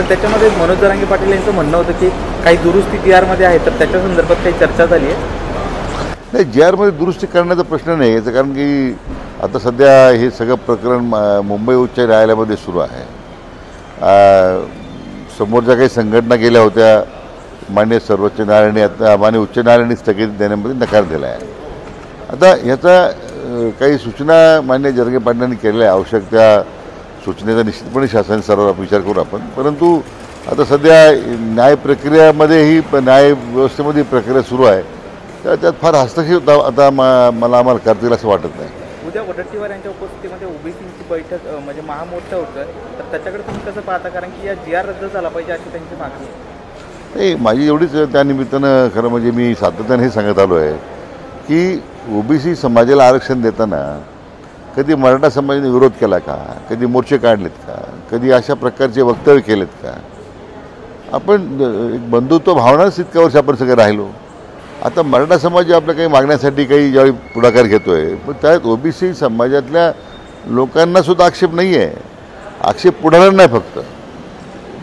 पण त्याच्यामध्ये मनोज जरांगे पाटील यांचं म्हणणं होतं की काही दुरुस्ती जी-आरमध्ये आहे, तर त्याच्या संदर्भात काही चर्चा झाली आहे? नाही, जी-आरमध्ये दुरुस्ती करण्याचा प्रश्न नाही याचं, कारण की आता सध्या हे सगळं प्रकरण मुंबई उच्च न्यायालयामध्ये सुरू आहे. समोरच्या काही संघटना गेल्या होत्या, मान्य सर्वोच्च न्यायालयाने आता मान्य उच्च न्यायालयाने स्थगिती देण्यामध्ये नकार दिला आहे. आता ह्याचा काही सूचना मान्य जरांगे पाटलांनी केलेल्या आहे. आवश्यक त्या सूचनेचा निश्चितपणे शासन सर्व विचार करू आपण. परंतु आता सध्या न्याय प्रक्रियामध्ये न्याय व्यवस्थेमध्ये प्रक्रिया सुरू आहे, तर त्यात फार हस्तक्षेप आता आम्हाला करतील असं वाटत नाही. उद्या वडेट्टीवार यांच्या उपस्थितीमध्ये ओबीसीची बैठक म्हणजे महामोर्चा होतोय, तर त्याच्याकडे तुम्ही कसं पाहता? कारण की या जी-आर रद्द झाला पाहिजे अशी त्यांची मागणी आहे. नाही, माझी एवढीच त्यानिमित्तानं खरं म्हणजे मी सातत्याने हे सांगत आलो आहे की ओबीसी समाजाला आरक्षण देताना कधी मराठा समाजाने विरोध केला का? कधी मोर्चे काढलेत का? कधी अशा प्रकारचे वक्तव्य केलेत का? आपण एक बंधुत्व भावनाच इतक्या वर्ष आपण सगळे राहिलो. आता मराठा समाज आपल्या काही मागण्यासाठी काही ज्यावेळी पुढाकार घेतो आहे, पण त्यात ओबीसी समाजातल्या लोकांनासुद्धा आक्षेप नाही आहे. आक्षेप पुढाऱ्यांना नाही, फक्त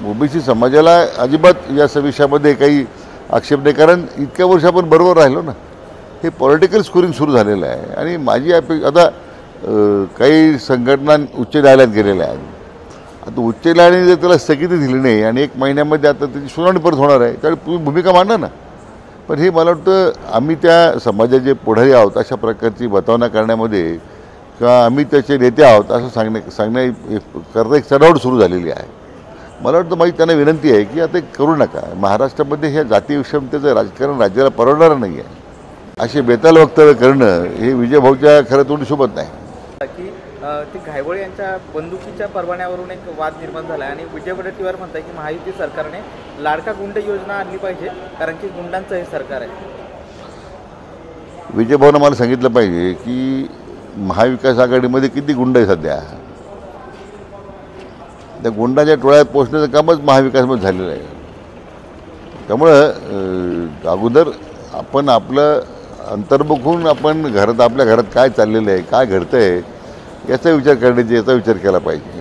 ओबीसी समाजाला अजिबात या विषयामध्ये काही आक्षेप नाही, कारण इतक्या वर्ष आपण बरोबर राहिलो ना. हे पॉलिटिकल स्कोरिंग सुरू झालेलं आहे. आणि माझी आता काही संघटना उच्च न्यायालयात गेलेल्या आहेत. आता उच्च न्यायालयाने जर त्याला स्थगिती दिली नाही आणि 1 महिन्यामध्ये आता त्याची सुनावणी परत होणार आहे, त्यावेळी तुम्ही भूमिका मांडा ना. पण हे मला वाटतं आम्ही त्या समाजाचे पुढारी आहोत अशा प्रकारची बतावना करण्यामध्ये, किंवा आम्ही त्याचे नेते आहोत असं करता एक चढावट सुरू झालेली आहे. मला वाटतं माझी त्यांना विनंती आहे की आता करू नका. महाराष्ट्रामध्ये ह्या जाती विषमतेचं राजकारण राज्याला परवडणारं नाही आहे. असे बेताल वक्तव्य करणं हे विजयभाऊच्या खरं तोंडी सोबत नाही. की ती घायवळे यांच्या बंदुकीच्या परवान्यावरून एक वाद निर्माण झाला आहे आणि विजय वडेट्टीवार म्हणताय की महायुती सरकारने लाडका गुंड योजना आणली पाहिजे, कारण की गुंडांचं हे सरकार आहे. विजयभाऊनं मला सांगितलं पाहिजे की महाविकास आघाडीमध्ये किती गुंड आहे सध्या. त्या गुंडाच्या टोळ्यात पोचण्याचं कामच महाविकासमध्ये झालेलं आहे. त्यामुळं अगोदर आपण आपलं अंतर्मुखून आपण आपल्या घरात काय चाललेलं आहे, काय घडतं आहे याचा विचार केला पाहिजे.